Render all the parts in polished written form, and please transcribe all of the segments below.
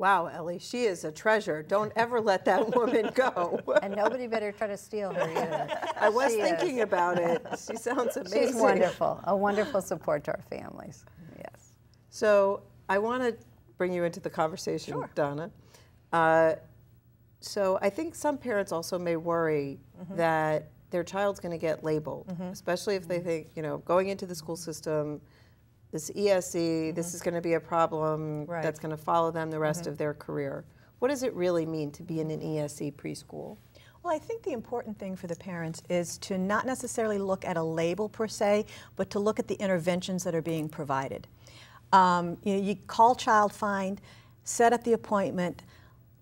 Wow, Ellie, she is a treasure. Don't ever let that woman go. And nobody better try to steal her either. I was thinking about it. She sounds amazing. She's wonderful, a wonderful support to our families, yes. So I want to bring you into the conversation, Sure. Donna. So I think some parents also may worry that their child's going to get labeled, especially if they think, you know, going into the school system, this ESE, this is going to be a problem that's going to follow them the rest of their career. What does it really mean to be in an ESE preschool? Well, I think the important thing for the parents is to not necessarily look at a label per se, but to look at the interventions that are being provided. You call Child Find, set up the appointment,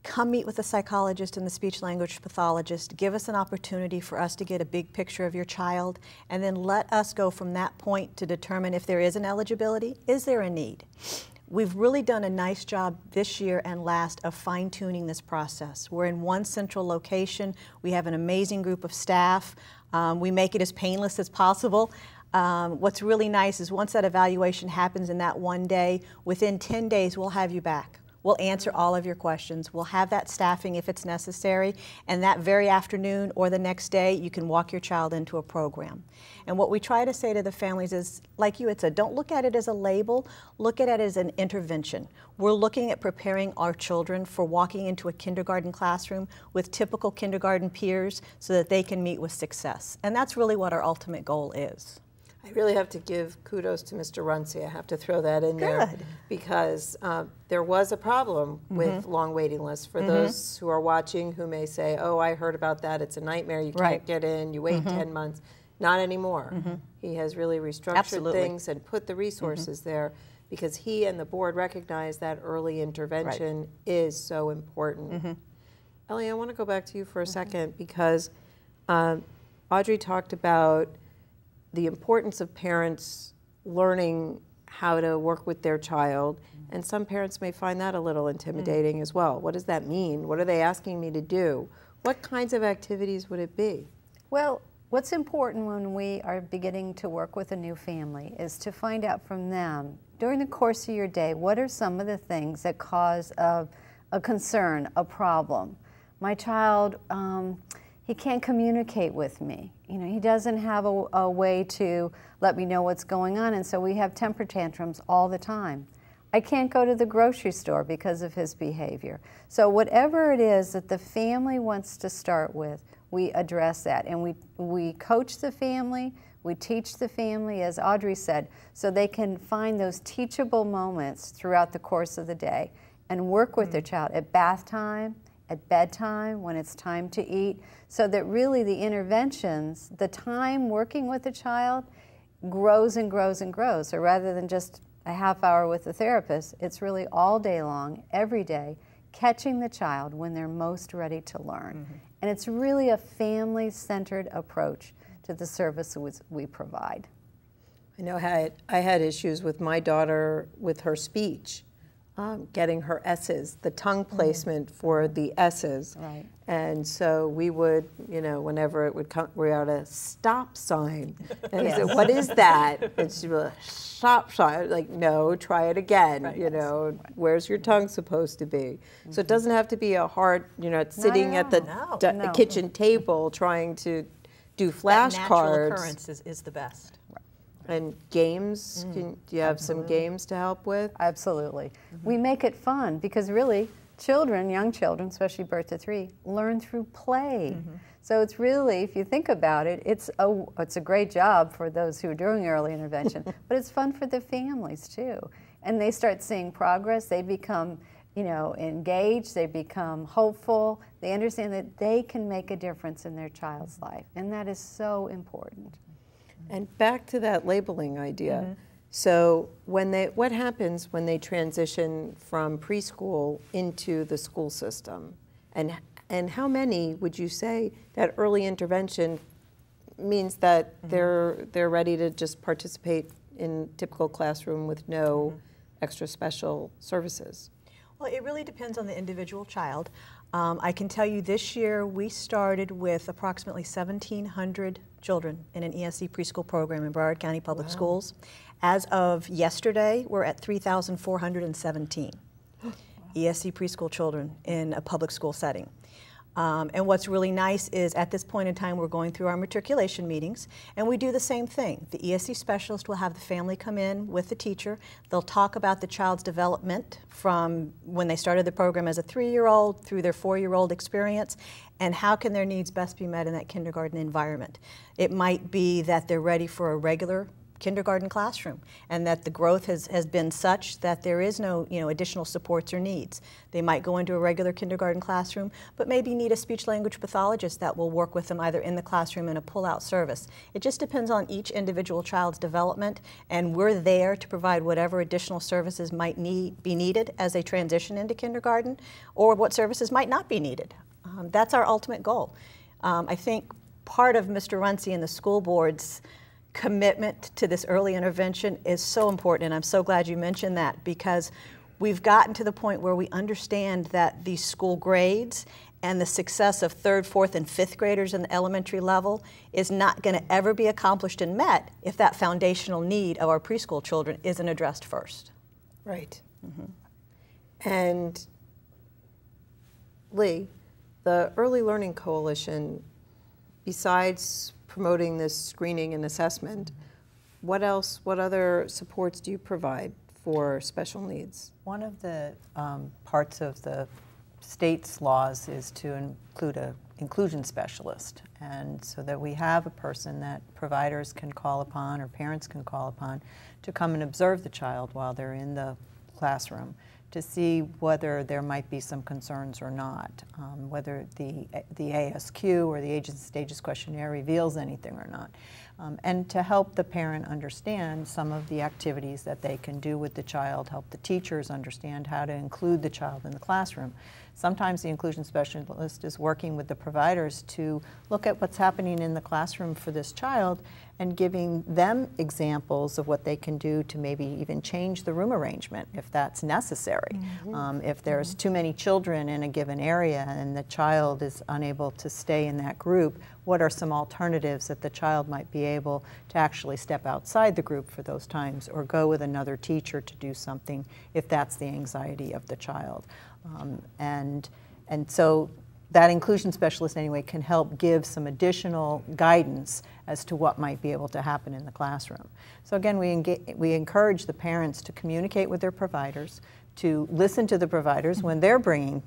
come meet with the psychologist and the speech language pathologist, give us an opportunity for us to get a big picture of your child, and then let us go from that point to determine if there is an eligibility, is there a need? We've really done a nice job this year and last of fine-tuning this process. We're in one central location. We have an amazing group of staff. We make it as painless as possible. What's really nice is once that evaluation happens in that one day, within 10 days we'll have you back. We'll answer all of your questions. We'll have that staffing if it's necessary, and that very afternoon or the next day you can walk your child into a program. And what we try to say to the families is, like you had said, don't look at it as a label, look at it as an intervention. We're looking at preparing our children for walking into a kindergarten classroom with typical kindergarten peers so that they can meet with success. And that's really what our ultimate goal is. I really have to give kudos to Mr. Runcie. I have to throw that in there because there was a problem with long waiting lists. For those who are watching who may say, oh, I heard about that, it's a nightmare, you can't get in, you wait 10 months. Not anymore. He has really restructured things and put the resources there because he and the board recognize that early intervention is so important. Ellie, I want to go back to you for a second because Audrey talked about the importance of parents learning how to work with their child, and some parents may find that a little intimidating as well. What does that mean? What are they asking me to do? What kinds of activities would it be? Well, what's important when we are beginning to work with a new family is to find out from them, during the course of your day, what are some of the things that cause a concern, a problem? My child, he can't communicate with me. You know, he doesn't have a way to let me know what's going on, and so we have temper tantrums all the time. I can't go to the grocery store because of his behavior. So whatever it is that the family wants to start with, we address that, and we coach the family, we teach the family, as Audrey said, so they can find those teachable moments throughout the course of the day and work with their child at bath time, at bedtime, when it's time to eat, so that really the interventions, the time working with the child grows and grows and grows. So rather than just a half hour with the therapist, it's really all day long, every day, catching the child when they're most ready to learn. And it's really a family-centered approach to the services we provide. I know I had issues with my daughter with her speech. Getting her S's, the tongue placement for the S's. Right. And so we would, you know, whenever it would come, we're at a stop sign. And I said, what is that? And she'd be like, stop sign. Like, no, try it again. You know, where's your tongue supposed to be? So it doesn't have to be a hard, you know, sitting at the kitchen table trying to do flashcards. Natural occurrence is the best. And games, do you have some games to help with? Absolutely. We make it fun because really children, young children, especially birth to 3, learn through play. So it's really, if you think about it, it's a great job for those who are doing early intervention, but it's fun for the families too. And they start seeing progress, they become, you know, engaged, they become hopeful, they understand that they can make a difference in their child's life, and that is so important. And back to that labeling idea. So what happens when they transition from preschool into the school system? And how many would you say that early intervention means that they're ready to just participate in typical classroom with no extra special services? Well, it really depends on the individual child. I can tell you this year we started with approximately 1,700 children in an ESE preschool program in Broward County Public Schools. As of yesterday, we're at 3,417. ESC preschool children in a public school setting. And what's really nice is at this point in time we're going through our matriculation meetings, and we do the same thing. The ESC specialist will have the family come in with the teacher. They'll talk about the child's development from when they started the program as a 3-year-old through their 4-year-old experience, and how can their needs best be met in that kindergarten environment. It might be that they're ready for a regular kindergarten classroom, and that the growth has been such that there is no additional supports or needs. They might go into a regular kindergarten classroom, but maybe need a speech-language pathologist that will work with them either in the classroom in a pull-out service. It just depends on each individual child's development, and we're there to provide whatever additional services might be needed as they transition into kindergarten, or what services might not be needed. That's our ultimate goal. I think part of Mr. Runcie and the school board's commitment to this early intervention is so important, and I'm so glad you mentioned that, because we've gotten to the point where we understand that these school grades and the success of 3rd, 4th, and 5th graders in the elementary level is not going to ever be accomplished and met if that foundational need of our preschool children isn't addressed first. Right. And Lee, the Early Learning Coalition, besides promoting this screening and assessment, what other supports do you provide for special needs? One of the parts of the state's laws is to include an inclusion specialist, and so that we have a person that providers can call upon or parents can call upon to come and observe the child while they're in the classroom, to see whether there might be some concerns or not, whether the ASQ or the Ages and Stages questionnaire reveals anything or not, and to help the parent understand some of the activities that they can do with the child, help the teachers understand how to include the child in the classroom. Sometimes the inclusion specialist is working with the providers to look at what's happening in the classroom for this child and giving them examples of what they can do to maybe even change the room arrangement if that's necessary. If there's too many children in a given area and the child is unable to stay in that group, what are some alternatives that the child might be able to actually step outside the group for those times, or go with another teacher to do something if that's the anxiety of the child. And so that inclusion specialist anyway can help give some additional guidance as to what might be able to happen in the classroom. So again, we encourage the parents to communicate with their providers, to listen to the providers when they're bringing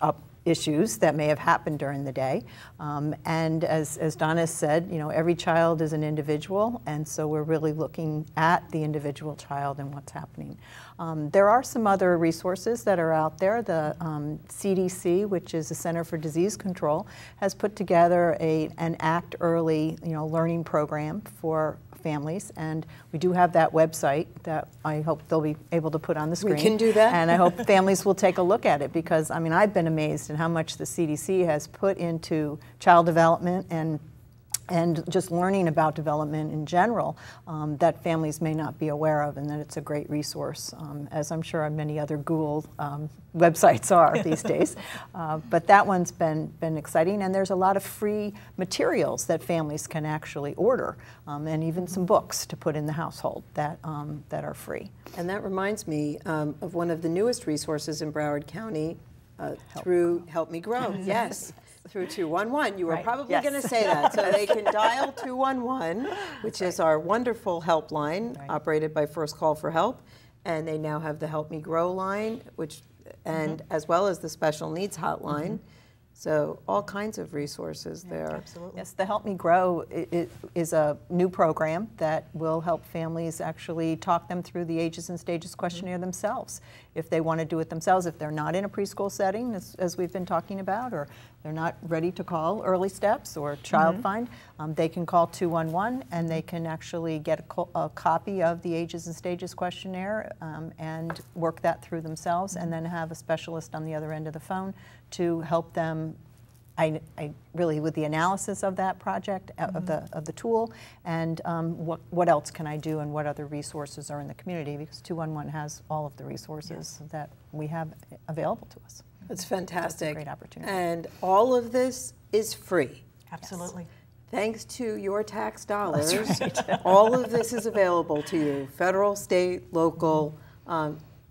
up issues that may have happened during the day. And as Donna said, every child is an individual, and so we're really looking at the individual child and what's happening. There are some other resources that are out there. The CDC, which is the Center for Disease Control, has put together an ACT Early learning program for families, and we do have that website that I hope they'll be able to put on the screen. We can do that. And I hope families will take a look at it, because I've been amazed at how much the CDC has put into child development and just learning about development in general that families may not be aware of, and that it's a great resource, as I'm sure many other Google websites are these days. But that one's been exciting, and there's a lot of free materials that families can actually order, and even some books to put in the household that are free. And that reminds me of one of the newest resources in Broward County through Help Me Grow. Yes. Through 211. You were probably going to say that. So they can dial 211, which is our wonderful helpline operated by First Call for Help. And they now have the Help Me Grow line, and as well as the Special Needs Hotline. So all kinds of resources there. Absolutely. Yes, the Help Me Grow is a new program that will help families actually talk them through the Ages and Stages questionnaire themselves. If they want to do it themselves, if they're not in a preschool setting, as we've been talking about, or they're not ready to call Early Steps or Child Find, they can call 211 and they can actually get a copy of the Ages and Stages questionnaire and work that through themselves, and then have a specialist on the other end of the phone to help them really with the analysis of that project, of the tool, and what else can I do, and what other resources are in the community, because 211 has all of the resources that we have available to us. That's fantastic. It's a great opportunity. And all of this is free. Absolutely. Thanks to your tax dollars, That's right. all of this is available to you, federal, state, local.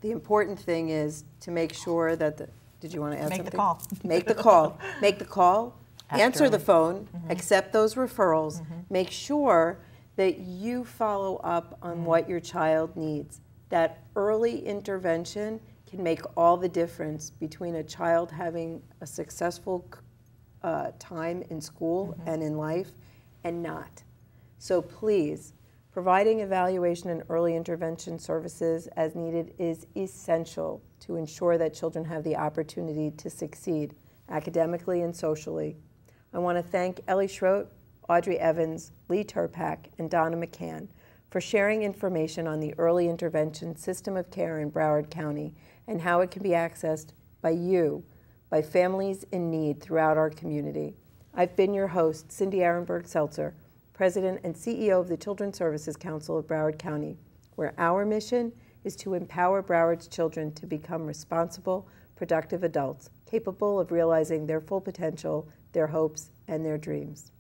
the important thing is to make sure that did you want to add something? Make the call. Make the call. Make the call. Answer the phone. Mm-hmm. Accept those referrals. Mm-hmm. Make sure that you follow up on what your child needs. That early intervention can make all the difference between a child having a successful time in school and in life and not. So please, providing evaluation and early intervention services as needed is essential to ensure that children have the opportunity to succeed academically and socially. I want to thank Ellie Schrott, Audrey Evans, Lee Tirpak, and Donna McCann for sharing information on the early intervention system of care in Broward County and how it can be accessed by you, by families in need throughout our community. I've been your host, Cindy Ehrenberg-Seltzer, President and CEO of the Children's Services Council of Broward County, where our mission is to empower Broward's children to become responsible, productive adults, capable of realizing their full potential, their hopes, and their dreams.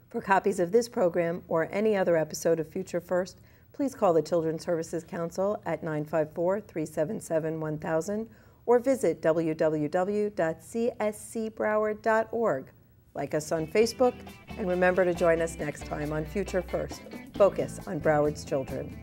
For copies of this program or any other episode of Future First, please call the Children's Services Council at 954-377-1000 or visit www.cscbroward.org. Like us on Facebook, and remember to join us next time on Future First. Focus on Broward's children.